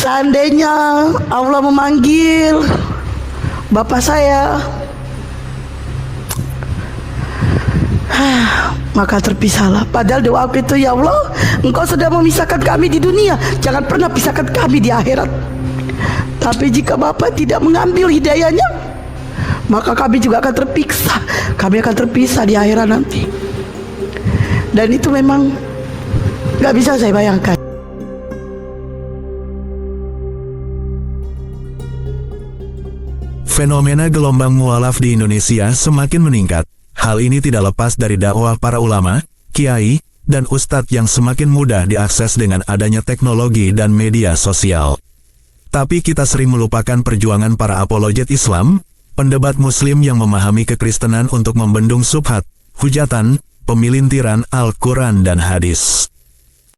Seandainya Allah memanggil bapak saya, maka terpisahlah. Padahal doa aku itu, ya Allah, Engkau sudah memisahkan kami di dunia, jangan pernah pisahkan kami di akhirat. Tapi jika Bapak tidak mengambil hidayahnya, maka kami juga akan terpisah. Kami akan terpisah di akhirat nanti. Dan itu memang gak bisa saya bayangkan. Fenomena gelombang mualaf di Indonesia semakin meningkat. Hal ini tidak lepas dari dakwah para ulama, kiai, dan ustadz yang semakin mudah diakses dengan adanya teknologi dan media sosial. Tapi kita sering melupakan perjuangan para apologet Islam, pendebat Muslim yang memahami kekristenan untuk membendung syubhat, hujatan, pemilintiran Al-Quran dan hadis.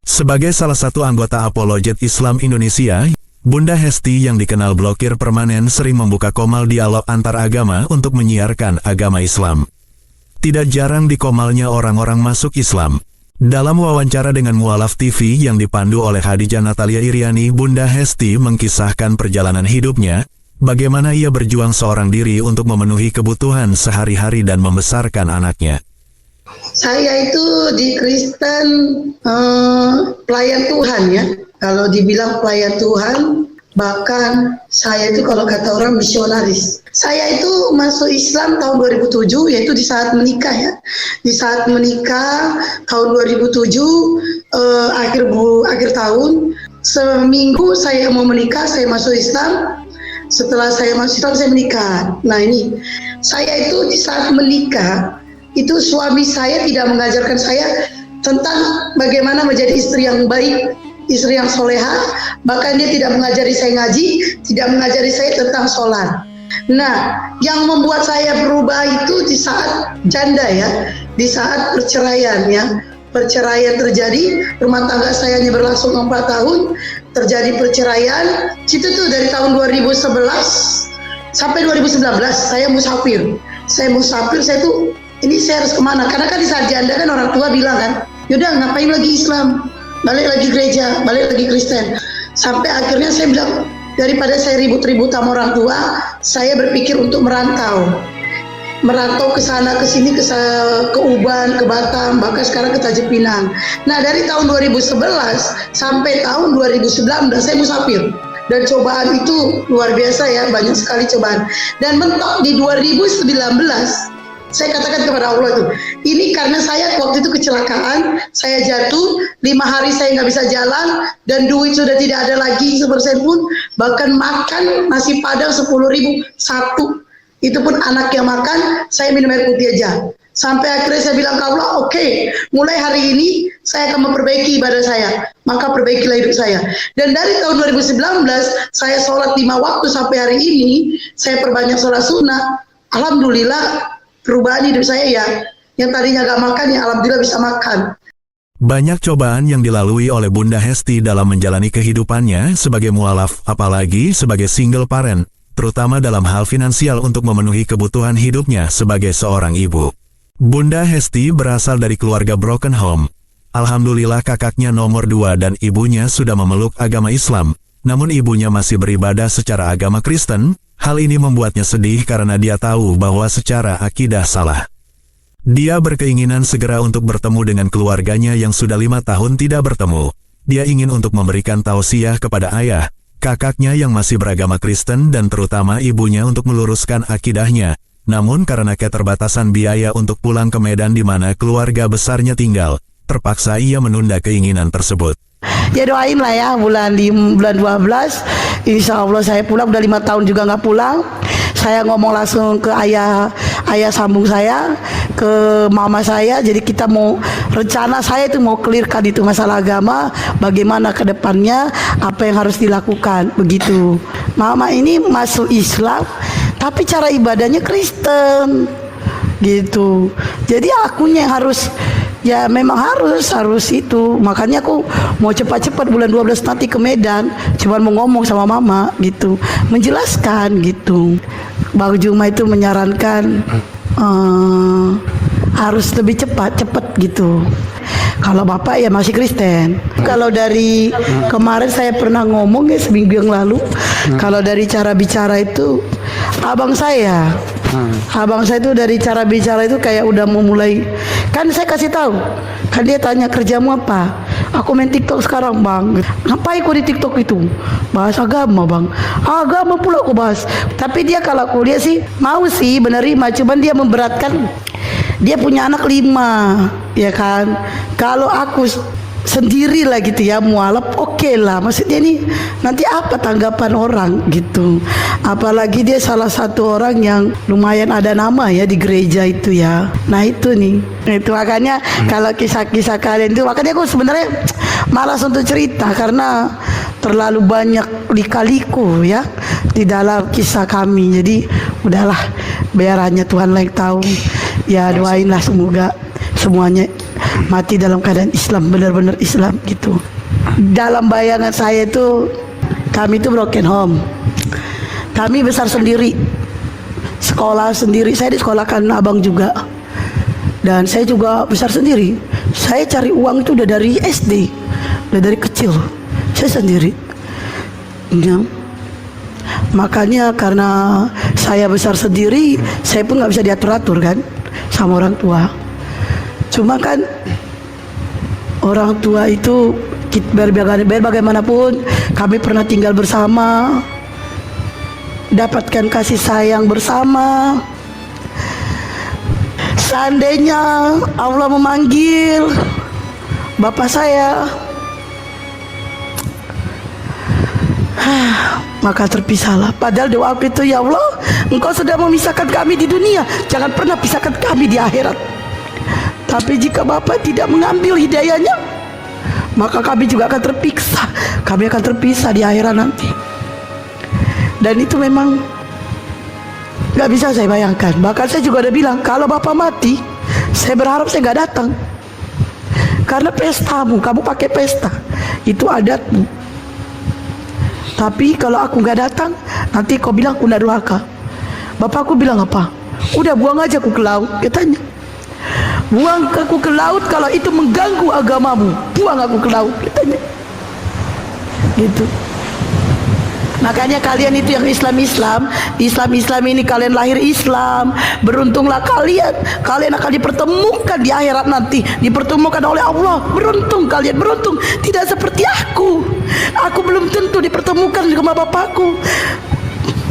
Sebagai salah satu anggota apologet Islam Indonesia, Bunda Hesti yang dikenal blokir permanen sering membuka komal dialog antar agama untuk menyiarkan agama Islam. Tidak jarang di komalnya orang-orang masuk Islam. Dalam wawancara dengan Mualaf TV yang dipandu oleh Hadijah Natalia Iriani, Bunda Hesti mengkisahkan perjalanan hidupnya, bagaimana ia berjuang seorang diri untuk memenuhi kebutuhan sehari-hari dan membesarkan anaknya. Saya itu di Kristen pelayan Tuhan ya. Kalau dibilang pelayan Tuhan, bahkan saya itu kalau kata orang misionaris. Saya itu masuk Islam tahun 2007, yaitu di saat menikah ya. Di saat menikah tahun 2007, akhir tahun, seminggu saya mau menikah, saya masuk Islam. Setelah saya masuk Islam, saya menikah. Nah ini, saya itu di saat menikah, itu suami saya tidak mengajarkan saya tentang bagaimana menjadi istri yang baik, istri yang soleha. Bahkan dia tidak mengajari saya ngaji, tidak mengajari saya tentang sholat. Nah, yang membuat saya berubah itu di saat janda ya, di saat perceraian ya. Perceraian terjadi, rumah tangga saya hanya berlangsung 4 tahun, terjadi perceraian. Situ tuh dari tahun 2011 sampai 2019 saya musafir. Saya tuh ini saya harus kemana? Karena kan di saat janda kan orang tua bilang kan, yaudah ngapain lagi Islam, balik lagi gereja, balik lagi Kristen. Sampai akhirnya saya bilang, daripada saya ribut-ribut sama orang tua, saya berpikir untuk merantau ke sana ke sini, ke Uban, ke Batam, bahkan sekarang ke Tanjung Pinang. Nah dari tahun 2011 sampai tahun 2019 saya musafir. Dan cobaan itu luar biasa ya, banyak sekali cobaan. Dan mentok di 2019, saya katakan kepada Allah itu, ini karena saya waktu itu kecelakaan, saya jatuh, 5 hari saya nggak bisa jalan, dan duit sudah tidak ada lagi 1% pun, bahkan makan nasi padang 10.000 satu, itu pun anak yang makan, saya minum air putih aja. Sampai akhirnya saya bilang ke Allah, oke, mulai hari ini saya akan memperbaiki ibadah saya, maka perbaikilah hidup saya. Dan dari tahun 2019, saya sholat 5 waktu sampai hari ini, saya perbanyak sholat sunnah. Alhamdulillah, perubahan hidup saya ya, yang tadinya gak makan ya alhamdulillah bisa makan. Banyak cobaan yang dilalui oleh Bunda Hesti dalam menjalani kehidupannya sebagai mualaf, apalagi sebagai single parent, terutama dalam hal finansial untuk memenuhi kebutuhan hidupnya sebagai seorang ibu. Bunda Hesti berasal dari keluarga broken home. Alhamdulillah kakaknya nomor 2 dan ibunya sudah memeluk agama Islam, namun ibunya masih beribadah secara agama Kristen. Hal ini membuatnya sedih karena dia tahu bahwa secara akidah salah. Dia berkeinginan segera untuk bertemu dengan keluarganya yang sudah 5 tahun tidak bertemu. Dia ingin untuk memberikan tausiah kepada ayah, kakaknya yang masih beragama Kristen dan terutama ibunya untuk meluruskan akidahnya. Namun karena keterbatasan biaya untuk pulang ke Medan di mana keluarga besarnya tinggal, terpaksa ia menunda keinginan tersebut. Ya doain lah ya, bulan 12 insya Allah saya pulang. Udah 5 tahun juga nggak pulang. Saya ngomong langsung ke ayah sambung saya, ke mama saya. Jadi kita mau rencana, saya itu mau clearkan itu masalah agama, bagaimana ke depannya, apa yang harus dilakukan begitu. Mama ini masuk Islam tapi cara ibadahnya Kristen gitu. Jadi akunya yang harus, ya memang harus itu. Makanya aku mau cepat-cepat bulan 12 nanti ke Medan, cuman mau ngomong sama mama gitu, menjelaskan gitu. Bang Juma itu menyarankan harus lebih cepat gitu. Kalau bapak ya masih Kristen. Kalau dari kemarin saya pernah ngomong ya seminggu yang lalu, kalau dari cara bicara itu abang saya itu dari cara bicara itu kayak udah mau mulai. Kan saya kasih tahu, kan dia tanya kerjamu apa? Aku main TikTok sekarang bang. Ngapain kau di TikTok itu? Bahas agama bang. Agama pula aku bahas. Tapi dia kalau aku lihat sih mau sih menerima, cuman dia memberatkan. Dia punya anak 5, ya kan. Kalau aku sendiri lah gitu ya mualaf, oke lah. Maksudnya ini nanti apa tanggapan orang gitu. Apalagi dia salah satu orang yang lumayan ada nama ya di gereja itu ya. Nah itu nih, itu makanya kalau kisah-kisah kalian itu, makanya aku sebenarnya malas untuk cerita karena terlalu banyak lika-liku ya di dalam kisah kami. Jadi udahlah, biar hanya Tuhan lah yang tahu. Ya doainlah semoga semuanya mati dalam keadaan Islam, benar-benar Islam gitu. Dalam bayangan saya itu kami itu broken home. Kami besar sendiri, sekolah sendiri. Saya disekolahkan abang juga, dan saya juga besar sendiri. Saya cari uang itu udah dari SD, udah dari kecil. Saya sendiri ya. Makanya karena saya besar sendiri, saya pun nggak bisa diatur-atur kan sama orang tua. Cuma kan orang tua itu biar bagaimanapun kami pernah tinggal bersama, dapatkan kasih sayang bersama. Seandainya Allah memanggil bapak saya, maka terpisahlah. Padahal doaku itu, ya Allah, Engkau sudah memisahkan kami di dunia, jangan pernah pisahkan kami di akhirat. Tapi jika Bapak tidak mengambil hidayahnya, maka kami juga akan terpisah. Kami akan terpisah di akhirat nanti. Dan itu memang gak bisa saya bayangkan. Bahkan saya juga udah bilang, kalau Bapak mati, saya berharap saya gak datang. Karena pestamu, kamu pakai pesta, itu adatmu. Tapi kalau aku gak datang, nanti kau bilang aku gak durhaka. Bapakku bilang apa? Udah buang aja aku ke laut, katanya. Buang aku ke laut kalau itu mengganggu agamamu. Buang aku ke laut, katanya. Gitu. Makanya kalian itu yang Islam ini kalian lahir Islam, beruntunglah kalian. Kalian akan dipertemukan di akhirat nanti, dipertemukan oleh Allah. Beruntung kalian, beruntung. Tidak seperti aku. Aku belum tentu dipertemukan dengan bapakku.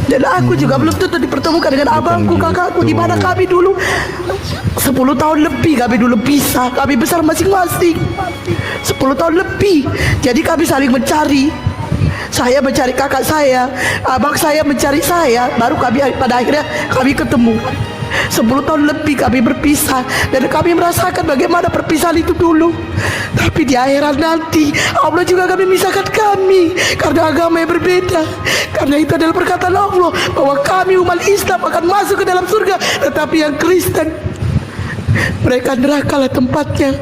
Dan aku juga belum tentu dipertemukan dengan abangku, kakakku. Di mana kami dulu 10 tahun lebih kami dulu pisah. Kami besar masing-masing 10 tahun lebih. Jadi kami saling mencari. Saya mencari kakak saya, abang saya mencari saya. Baru kami pada akhirnya kami ketemu. 10 tahun lebih kami berpisah, dan kami merasakan bagaimana perpisahan itu dulu. Tapi di akhirat nanti Allah juga akan memisahkan kami karena agama yang berbeda. Karena itu adalah perkataan Allah bahwa kami umat Islam akan masuk ke dalam surga, tetapi yang Kristen mereka neraka lah tempatnya.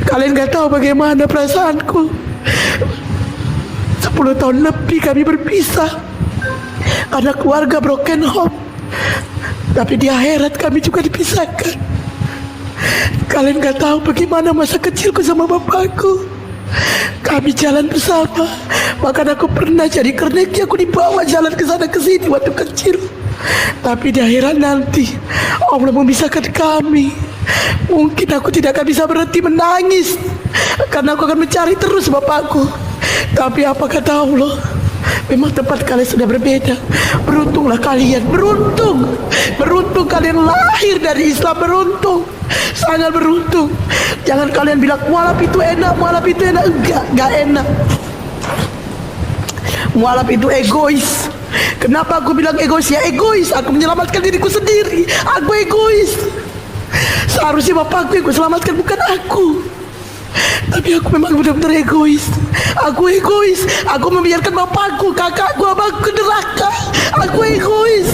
Kalian gak tahu bagaimana perasaanku. 10 tahun lebih kami berpisah karena keluarga broken home. Tapi di akhirat kami juga dipisahkan. Kalian gak tahu bagaimana masa kecilku sama bapakku. Kami jalan bersama. Bahkan aku pernah jadi kerneki, aku dibawa jalan ke sana ke sini waktu kecil. Tapi di akhirat nanti Allah memisahkan kami. Mungkin aku tidak akan bisa berhenti menangis karena aku akan mencari terus bapakku. Tapi apa kata Allah? Memang tempat kalian sudah berbeda. Beruntunglah kalian, beruntung. Beruntung kalian lahir dari Islam, beruntung. Sangat beruntung. Jangan kalian bilang mualaf itu enak, mualaf itu enak. Enggak enak. Mualaf itu egois. Kenapa aku bilang egois? Ya egois, aku menyelamatkan diriku sendiri. Aku egois. Seharusnya bapakku yang selamatkan, bukan aku. Tapi aku memang benar-benar egois. Aku egois. Aku membiarkan bapakku, kakakku, abangku ke neraka. Aku egois.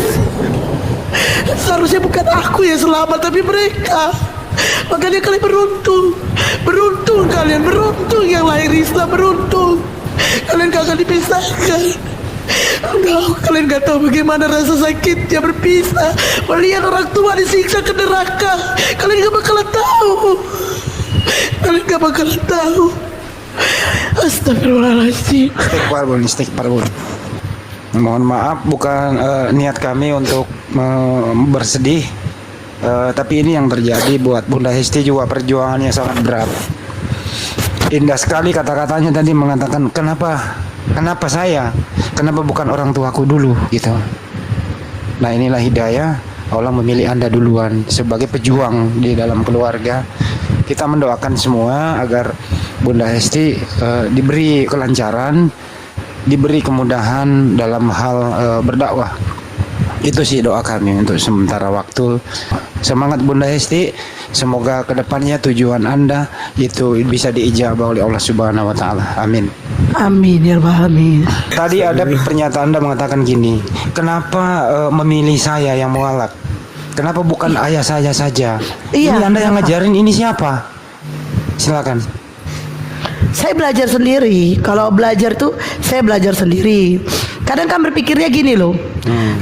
Seharusnya bukan aku yang selamat, tapi mereka. Makanya kalian beruntung. Beruntung kalian, beruntung yang lahir Islam, beruntung. Kalian gak akan dipisahkan. Kalian gak tahu bagaimana rasa sakitnya berpisah, melihat orang tua disiksa ke neraka. Kalian gak bakalan tahu. Kalian gak bakalan tahu. Astagfirullahaladzim. Istighfar bun. Mohon maaf, bukan niat kami untuk bersedih, tapi ini yang terjadi buat Bunda Hesti juga perjuangannya sangat berat. Indah sekali kata-katanya tadi mengatakan kenapa saya, kenapa bukan orang tuaku dulu gitu. Nah inilah hidayah, Allah memilih Anda duluan sebagai pejuang di dalam keluarga. Kita mendoakan semua agar Bunda Hesti diberi kelancaran, diberi kemudahan dalam hal berdakwah. Itu sih doa kami untuk sementara waktu. Semangat Bunda Hesti, semoga kedepannya tujuan Anda itu bisa diijabah oleh Allah Subhanahu Wa Taala. Amin. Amin ya rabbal alamin. Tadi ada pernyataan Anda mengatakan gini, kenapa memilih saya yang mualaf? Kenapa bukan ayah saya saja? Iya, Ini Anda yang kenapa? ngajarin, ini siapa? Silakan. Saya belajar sendiri. Kalau belajar tuh saya belajar sendiri. Kadang kan berpikirnya gini loh.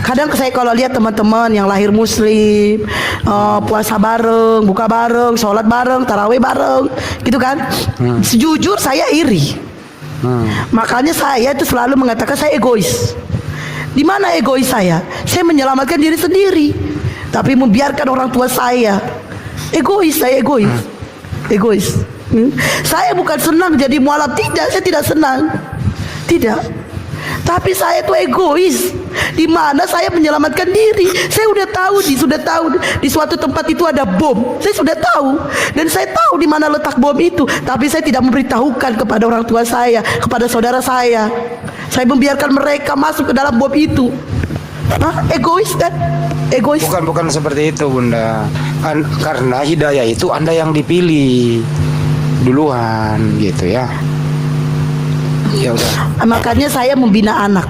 Kadang saya kalau lihat teman-teman yang lahir muslim, puasa bareng, buka bareng, sholat bareng, tarawih bareng, gitu kan. Sejujur saya iri. Makanya saya itu selalu mengatakan saya egois. Di mana egois saya? Saya menyelamatkan diri sendiri, tapi membiarkan orang tua saya. Egois, saya egois. Egois. Saya bukan senang jadi mualaf, tidak, saya tidak senang. Tidak. Tapi saya itu egois. Di mana saya menyelamatkan diri. Saya sudah tahu di suatu tempat itu ada bom. Saya sudah tahu dan saya tahu di mana letak bom itu, tapi saya tidak memberitahukan kepada orang tua saya, kepada saudara saya. Saya membiarkan mereka masuk ke dalam bom itu. Egois kan? Egois. Bukan seperti itu Bunda. Karena hidayah itu Anda yang dipilih duluan gitu ya. Ya udah. Makanya saya membina anak.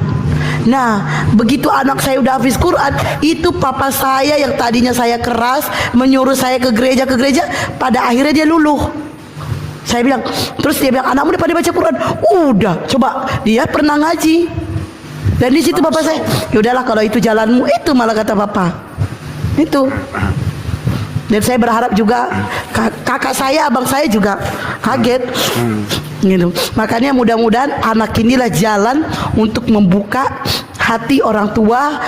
Nah, begitu anak saya udah hafiz Quran, itu papa saya yang tadinya saya keras, menyuruh saya ke gereja, pada akhirnya dia luluh. Saya bilang, terus dia bilang, anakmu udah pada baca Quran? Udah, coba dia pernah ngaji. Dan di situ bapak saya, ya udahlah kalau itu jalanmu, itu malah kata bapak. Itu. Dan saya berharap juga kakak saya, abang saya juga kaget. Gitu. Makanya mudah-mudahan anak inilah jalan untuk membuka hati orang tua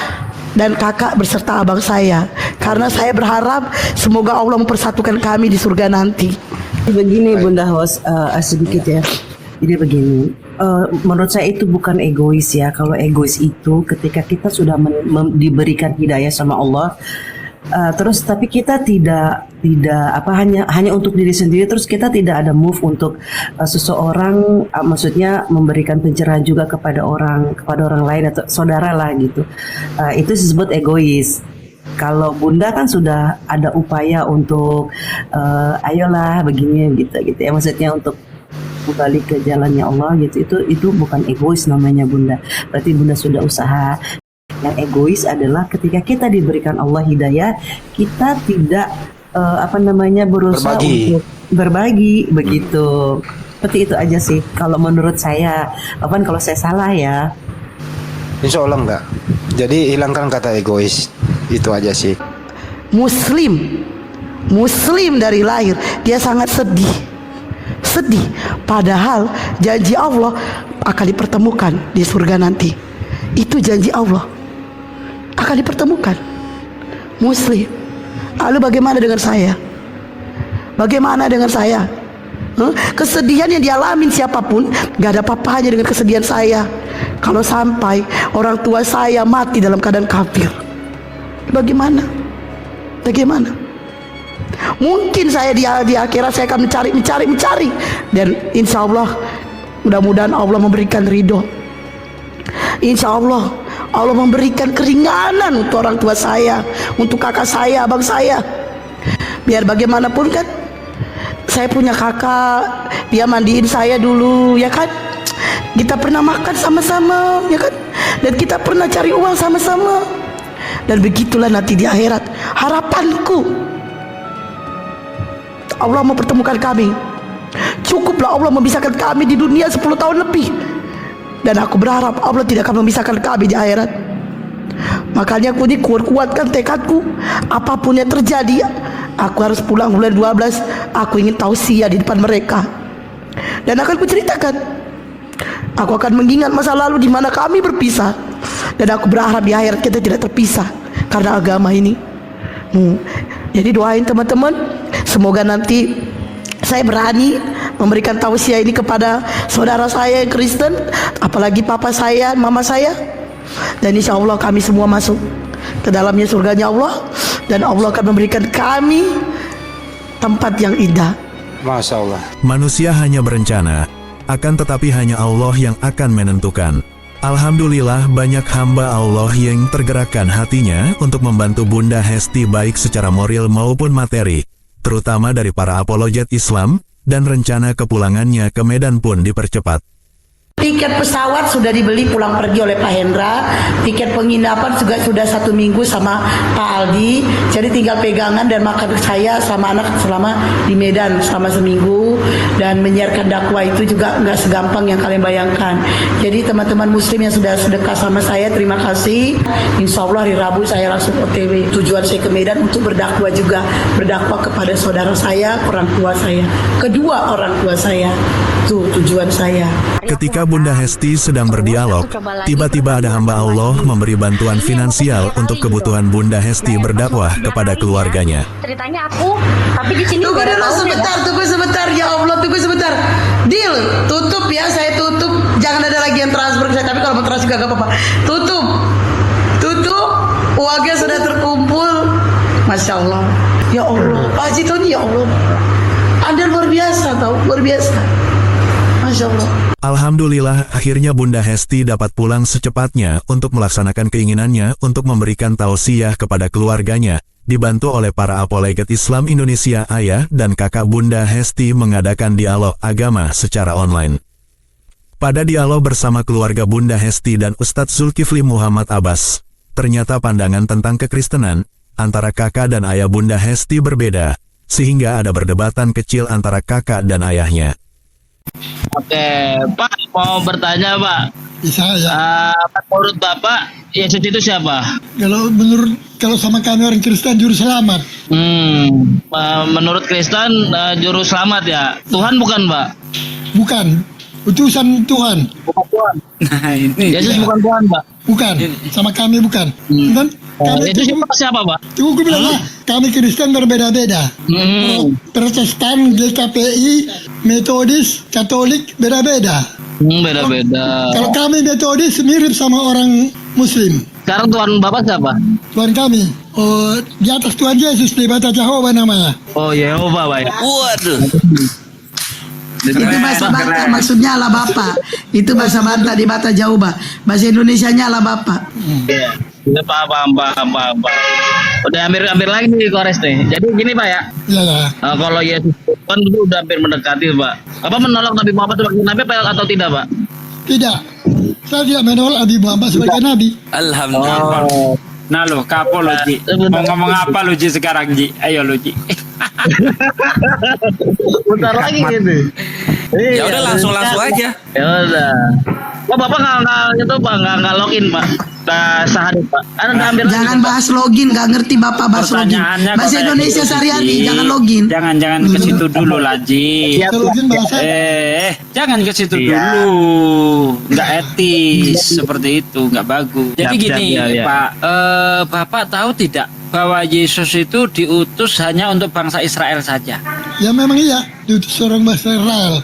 dan kakak beserta abang saya. Karena saya berharap semoga Allah mempersatukan kami di surga nanti. Begini Bunda Host, sedikit ya. Jadi begini, menurut saya itu bukan egois ya. Kalau egois itu ketika kita sudah diberikan hidayah sama Allah, terus tapi kita tidak hanya untuk diri sendiri, terus kita tidak ada move untuk seseorang, maksudnya memberikan pencerahan juga kepada orang lain atau saudara lah gitu. Itu disebut egois. Kalau Bunda kan sudah ada upaya untuk ayolah begini gitu ya, maksudnya untuk kembali ke jalannya Allah gitu. Itu bukan egois namanya Bunda. Berarti Bunda sudah usaha. Yang egois adalah ketika kita diberikan Allah hidayah, kita tidak berusaha untuk berbagi begitu. Seperti itu aja sih kalau menurut saya. Kalau saya salah ya. Insya Allah enggak. Jadi hilangkan kata egois. Itu aja sih. Muslim dari lahir dia sangat sedih. Padahal janji Allah akan dipertemukan di surga nanti. Itu janji Allah akan dipertemukan. Muslim. Lalu bagaimana dengan saya? Kesedihan yang dialamin siapapun gak ada apa-apanya dengan kesedihan saya. Kalau sampai orang tua saya mati dalam keadaan kafir, bagaimana? Mungkin saya di akhirat saya akan mencari dan insya Allah mudah-mudahan Allah memberikan ridho. Insya Allah memberikan keringanan untuk orang tua saya, untuk kakak saya, abang saya. Biar bagaimanapun kan saya punya kakak, dia mandiin saya dulu ya kan. Kita pernah makan sama-sama ya kan, dan kita pernah cari uang sama-sama. Dan begitulah nanti di akhirat. Harapanku Allah mempertemukan kami. Cukuplah Allah memisahkan kami di dunia 10 tahun lebih, dan aku berharap Allah tidak akan memisahkan kami di akhirat. Makanya aku ini kuatkan tekadku, apapun yang terjadi Aku harus pulang bulan 12. Aku ingin tausiah di depan mereka. Dan akan kuceritakan. Aku akan mengingat masa lalu di mana kami berpisah. Dan aku berharap di akhirat kita tidak terpisah karena agama ini. Jadi doain teman-teman, semoga nanti saya berani memberikan tausiah ini kepada saudara saya yang Kristen, apalagi papa saya, mama saya. Dan insya Allah kami semua masuk ke dalamnya surganya Allah, dan Allah akan memberikan kami tempat yang indah. Masya Allah. Manusia hanya berencana, akan tetapi hanya Allah yang akan menentukan. Alhamdulillah banyak hamba Allah yang tergerakkan hatinya untuk membantu Bunda Hesti baik secara moral maupun materi, terutama dari para apologet Islam, dan rencana kepulangannya ke Medan pun dipercepat. Tiket pesawat sudah dibeli pulang pergi oleh Pak Hendra. Tiket penginapan juga sudah 1 minggu sama Pak Aldi. Jadi tinggal pegangan dan makan saya sama anak selama di Medan selama seminggu. Dan menyiarkan dakwah itu juga nggak segampang yang kalian bayangkan. Jadi teman-teman muslim yang sudah sedekah sama saya, terima kasih. Insya Allah hari Rabu saya langsung OTW. Tujuan saya ke Medan untuk berdakwah juga. Berdakwah kepada saudara saya, orang tua saya. Kedua orang tua saya. Itu tujuan saya. Ketika Bunda Hesti sedang berdialog, tiba-tiba ada hamba Allah memberi bantuan finansial untuk kebutuhan Bunda Hesti berdakwah kepada keluarganya. Ceritanya aku, tapi di sini Tunggu nggak ada dulu tahu sebentar, tunggu sebentar. Ya Allah, tunggu sebentar. Deal, tutup ya, saya tutup. Jangan ada lagi yang transfer ke saya. Tapi kalau mau transfer juga gak apa-apa. Tutup, tutup. Uangnya sudah terkumpul. Masya Allah. Ya Allah, Pak Haji Tony, ya Allah. Anda luar biasa, tahu, luar biasa. Masya Allah. Alhamdulillah, akhirnya Bunda Hesti dapat pulang secepatnya untuk melaksanakan keinginannya untuk memberikan tausiah kepada keluarganya, dibantu oleh para apologet Islam Indonesia. Ayah dan kakak Bunda Hesti mengadakan dialog agama secara online. Pada dialog bersama keluarga Bunda Hesti dan Ustadz Zulkifli Muhammad Abbas, ternyata pandangan tentang kekristenan antara kakak dan ayah Bunda Hesti berbeda, sehingga ada perdebatan kecil antara kakak dan ayahnya. Oke, Pak mau bertanya Pak. Bisa ya. Menurut Bapak, Yesus itu siapa? Kalau sama kami orang Kristen juru selamat. Menurut Kristen juru selamat ya. Tuhan bukan Pak? Bukan. Utusan Tuhan. Bukan Tuhan. Nah ini Yesus bukan Tuhan Pak. Bukan. Sama kami bukan. Dan kami Yesus siapa Pak? tunggu gue bilang lah, kami Kristen berbeda-beda. Protestan, GKPI, Metodis, Katolik beda-beda. Beda-beda. Kalau kami Metodis mirip sama orang Muslim. Sekarang Tuhan Bapak siapa? Tuhan kami, di atas Tuhan Yesus di Bata Jehovah namanya. Oh Yehova Pak. waduh. Itu bahasa Batak, maksudnya Allah Bapa. Itu bahasa Batak di Bata Jehovah. Bahasa Indonesianya Allah Bapa. Iya. Paham. Udah hampir lagi nih Kores nih. Jadi gini Pak ya. Iya. Kalau Yesus kan itu udah hampir mendekati Pak. Apa menolak Nabi Muhammad sebagai Nabi atau tidak Pak? Tidak. Saya tidak menolak Nabi Muhammad sebagai Nabi. Alhamdulillah. Nah lo, kapo lo Ji? Mau ngomong apa lo Ji sekarang Ji? Ayo lo Ji. Bentar lagi gitu. Ya udah langsung aja. Ya udah. Kok Bapak nggak login Pak? Sehari Pak. Jangan bahas login, nggak ngerti Bapak bahas login. Bahasa Indonesia sehari-hari, jangan login. Jangan ke situ dulu lah Ji. Login bahasa. Jangan ke situ dulu. Nggak etis seperti itu, nggak bagus. Jadi gini Pak, Bapak tahu tidak bahwa Yesus itu diutus hanya untuk bangsa Israel saja? Ya memang iya, diutus orang bangsa Israel.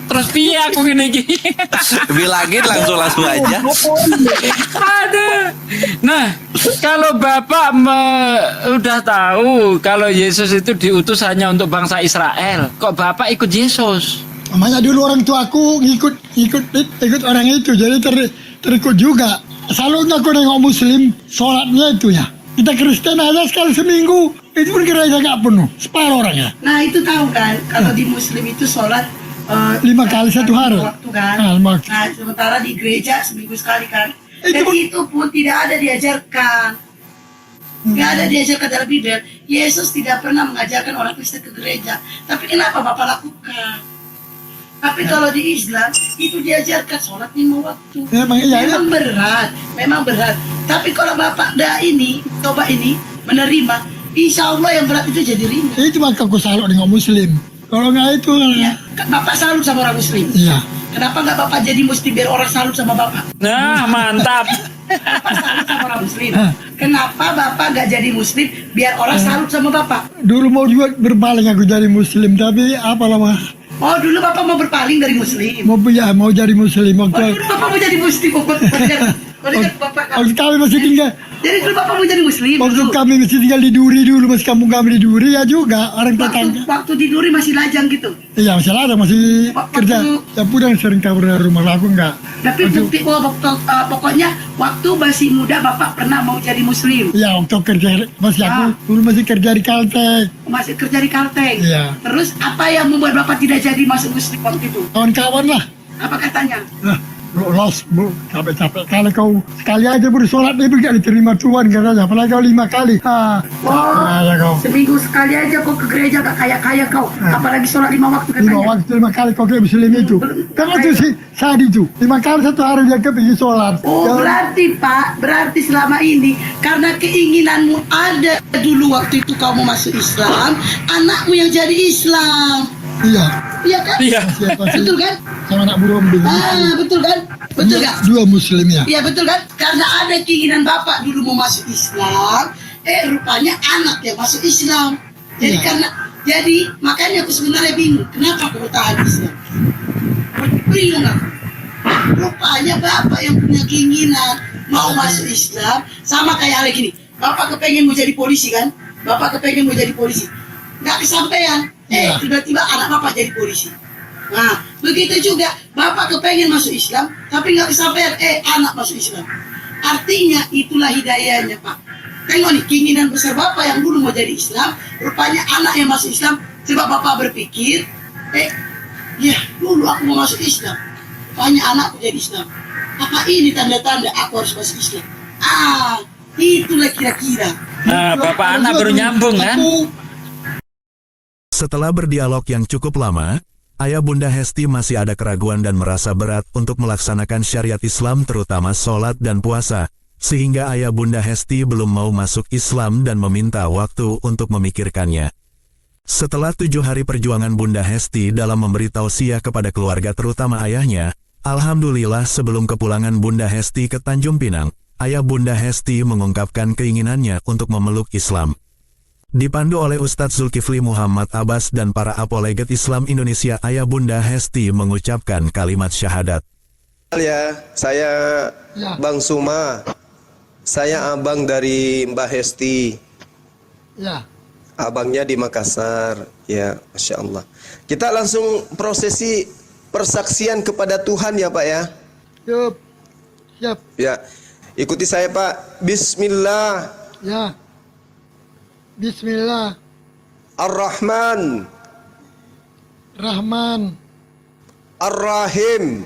Terus dia aku gini. Bilangin langsung aja. Aduh. Nah, kalau Bapak udah tahu kalau Yesus itu diutus hanya untuk bangsa Israel, kok Bapak ikut Yesus? Namanya dulu orang tuaku ikut orang itu, jadi terikut juga. Selalu aku nengok Muslim, sholatnya itu ya. Kita Kristen aja sekali seminggu, itu pun gereja gak penuh, separuh orangnya. Nah itu tahu kan, kalau di Muslim itu sholat 5 kali 1 hari. Waktu kan. Nah sementara di gereja seminggu sekali kan. Jadi itu pun tidak ada diajarkan. Tidak ada diajarkan dalam Bible. Yesus tidak pernah mengajarkan orang Kristen ke gereja. Tapi kenapa Bapak lakukan? Tapi kalau di Islam itu diajarkan sholat 5 waktu. Memang berat. Tapi kalau Bapak coba ini menerima, Insya Allah yang berat itu jadi ringan. Itu maka aku salut dengan muslim. Kalau nggak itu, Ya, Bapak salut sama orang muslim. iya. Kenapa nggak Bapak jadi muslim biar orang salut sama Bapak? Nah, mantap. Bapak salut sama orang muslim. Kenapa Bapak nggak jadi muslim biar orang salut sama Bapak? Dulu mau juga berpaling aku jadi muslim, tapi apa lama Oh, dulu Bapak mau berpaling dari muslim. mau jadi muslim Oh, waktu dulu Bapak mau jadi muslim. Bapak waktu kami masih tinggal. jadi dulu Bapak mau jadi muslim. Waktu dulu. kami masih tinggal di Duri dulu, masih kampung kami di Duri ya juga orang tetangga. Waktu di Duri masih lajang gitu. Iya masih ada, masih Waktu- kerja. Ya pulang sering kabur dari rumah, aku enggak. Tapi bukti pokoknya waktu masih muda Bapak pernah mau jadi muslim. Iya waktu kerja masih aku dulu masih kerja di Kaltek. Masih kerja di Kalteng. Iya. Terus apa yang membuat Bapak tidak jadi masuk muslim waktu itu? Kawan-kawan lah. Apa katanya? Los bu, capek-capek kalau kau sekali aja bersolat itu gak diterima Tuhan katanya, apalagi kau 5 kali. Ya kau. Seminggu sekali aja kau ke gereja gak kaya-kaya kau. Apalagi sholat 5 waktu 5 katanya. waktu 5 kali kau kayak muslim itu. Kan itu sih Sadi itu 5 kali satu hari dia pergi sholat. Oh berarti Pak, berarti selama ini karena keinginanmu ada dulu waktu itu kau mau masuk Islam, anakmu yang jadi Islam. Iya. Iya kan? Iya. Betul kan? Sama anak burombing. Betul kan? Betul kan? Dua muslim ya. Iya betul kan? Karena ada keinginan Bapak dulu mau masuk Islam, rupanya anak yang masuk Islam. Jadi Iya. makanya aku sebenarnya bingung, kenapa aku bertahan Islam? Bingung aku. Rupanya Bapak yang punya keinginan mau masuk Islam, sama kayak Ale gini. Bapak kepengen mau jadi polisi kan? Bapak kepengen mau jadi polisi. Nggak kesampaian. Iya. Tiba-tiba anak Bapak jadi polisi. Nah, begitu juga Bapak kepengen masuk Islam, tapi nggak kesampaian, anak masuk Islam. Artinya itulah hidayahnya Pak. Tengok nih, keinginan besar Bapak yang dulu mau jadi Islam, rupanya anak yang masuk Islam. Coba Bapak berpikir, ya dulu aku mau masuk Islam, rupanya anakku jadi Islam. Apa ini tanda-tanda aku harus masuk Islam? Itulah kira-kira. Nah, Bapak anak baru nyambung kan? Setelah berdialog yang cukup lama, Ayah Bunda Hesti masih ada keraguan dan merasa berat untuk melaksanakan syariat Islam terutama sholat dan puasa, sehingga Ayah Bunda Hesti belum mau masuk Islam dan meminta waktu untuk memikirkannya. Setelah 7 hari perjuangan Bunda Hesti dalam memberi tausiah kepada keluarga terutama ayahnya, alhamdulillah sebelum kepulangan Bunda Hesti ke Tanjung Pinang, Ayah Bunda Hesti mengungkapkan keinginannya untuk memeluk Islam. Dipandu oleh Ustadz Zulkifli Muhammad Abbas dan para apoleget Islam Indonesia, Ayah Bunda Hesti mengucapkan kalimat syahadat. Ya, saya Bang Suma, saya abang dari Mbah Hesti. Ya. Abangnya di Makassar, ya, Masya Allah. Kita langsung prosesi persaksian kepada Tuhan ya Pak ya. Yup. Siap. Ya, ikuti saya Pak. Bismillah. Ya. Bismillah. Ar-Rahman. Rahman. Ar-Rahim.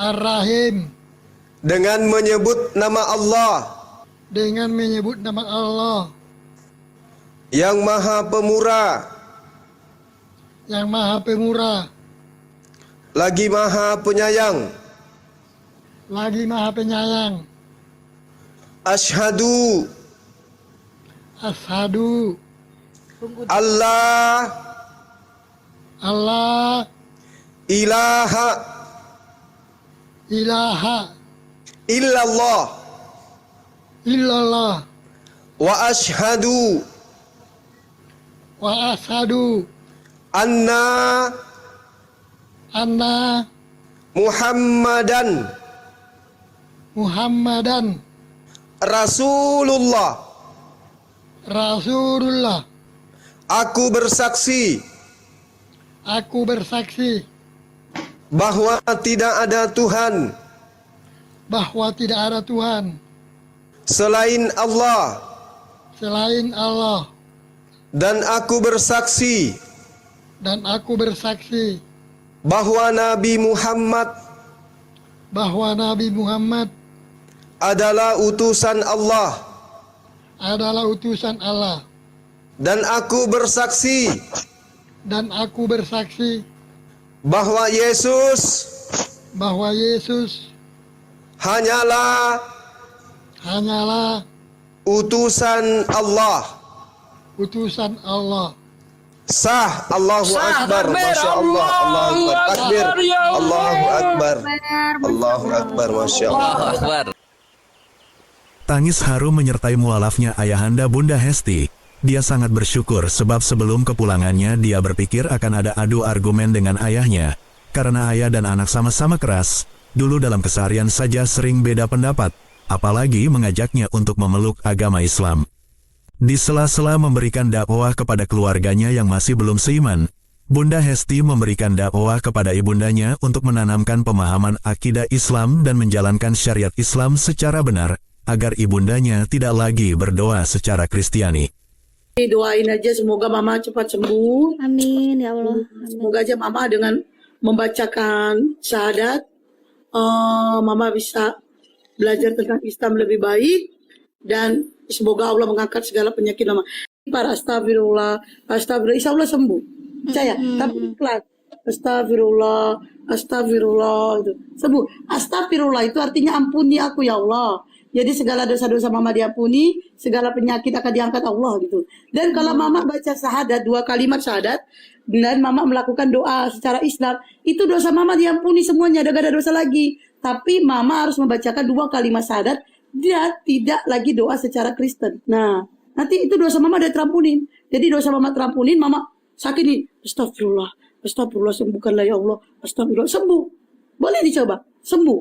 Ar-Rahim. Dengan menyebut nama Allah. Dengan menyebut nama Allah. Yang Maha Pemurah. Yang Maha Pemurah. Lagi Maha Penyayang. Lagi Maha Penyayang. Asyhadu. Ashadu. Allah. Allah. Ilaha. Ilaha. Illallah. Illallah. Wa ashhadu. Wa ashadu. Anna. Anna. Muhammadan. Muhammadan. Rasulullah. Rasulullah. Aku bersaksi. Aku bersaksi. Bahwa tidak ada Tuhan. Bahwa tidak ada Tuhan. Selain Allah. Selain Allah. Dan aku bersaksi. Dan aku bersaksi. Bahwa Nabi Muhammad. Bahwa Nabi Muhammad. Adalah utusan Allah. Adalah utusan Allah. Dan aku bersaksi. Dan aku bersaksi. Bahwa Yesus. Bahwa Yesus. Hanyalah. Hanyalah. Utusan Allah. utusan Allah. Sah. Allahu Akbar. Masya Allah. Allahu Akbar. Takbir. Allahu Akbar. Allahu Akbar. Masya Allah. Allahu Akbar. Tangis haru menyertai mualafnya ayahanda Bunda Hesti. Dia sangat bersyukur sebab sebelum kepulangannya dia berpikir akan ada adu argumen dengan ayahnya. Karena ayah dan anak sama-sama keras, dulu dalam keseharian saja sering beda pendapat, apalagi mengajaknya untuk memeluk agama Islam. Di sela-sela memberikan dakwah kepada keluarganya yang masih belum seiman, Bunda Hesti memberikan dakwah kepada ibundanya untuk menanamkan pemahaman akidah Islam dan menjalankan syariat Islam secara benar, agar ibundanya tidak lagi berdoa secara Kristiani. Doain aja semoga mama cepat sembuh. Amin ya Allah. Semoga aja mama dengan membacakan syahadat, mama bisa belajar tentang Islam lebih baik, dan semoga Allah mengangkat segala penyakit mama. Para astagfirullah, astagfirullah, insya Allah sembuh. Percaya, tapi ikhlas. Astagfirullah, astagfirullah, itu sembuh. Astagfirullah itu artinya ampuni aku ya Allah. Jadi segala dosa-dosa mama diampuni, segala penyakit akan diangkat Allah gitu. Dan kalau mama baca syahadat, 2 kalimat syahadat, dan mama melakukan doa secara Islam, itu dosa mama diampuni semuanya, gak ada dosa lagi. Tapi mama harus membacakan 2 kalimat syahadat, dia tidak lagi doa secara Kristen. Nah, nanti itu dosa mama udah terampunin. Jadi dosa mama terampunin, mama sakit nih, astagfirullah, astagfirullah, sembuhkanlah ya Allah, astagfirullah, sembuh. Boleh dicoba, sembuh.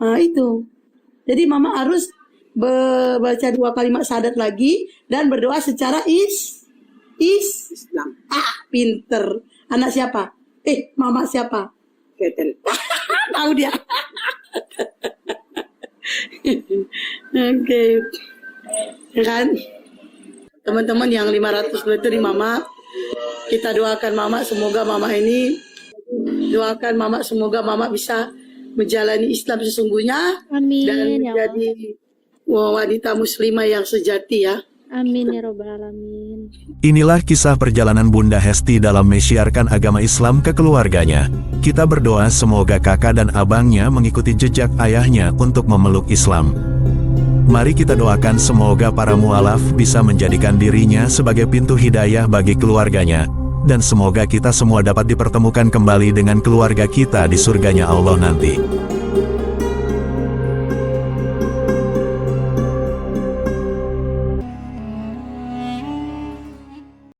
Nah itu. Jadi mama harus baca 2 kalimat syahadat lagi dan berdoa secara Islam. Pinter. Anak siapa? Mama siapa? Ketel. Tahu dia. Oke. Kan? Teman-teman yang 500 itu di mama, kita doakan mama, semoga mama ini, doakan mama, semoga mama bisa menjalani Islam sesungguhnya. Amin, dan ya menjadi wanita muslimah yang sejati ya. Amin ya Rabbal Alamin. Inilah kisah perjalanan Bunda Hesti dalam mensiarkan agama Islam ke keluarganya. Kita berdoa semoga kakak dan abangnya mengikuti jejak ayahnya untuk memeluk Islam. Mari kita doakan semoga para mualaf bisa menjadikan dirinya sebagai pintu hidayah bagi keluarganya. Dan semoga kita semua dapat dipertemukan kembali dengan keluarga kita di surganya Allah nanti.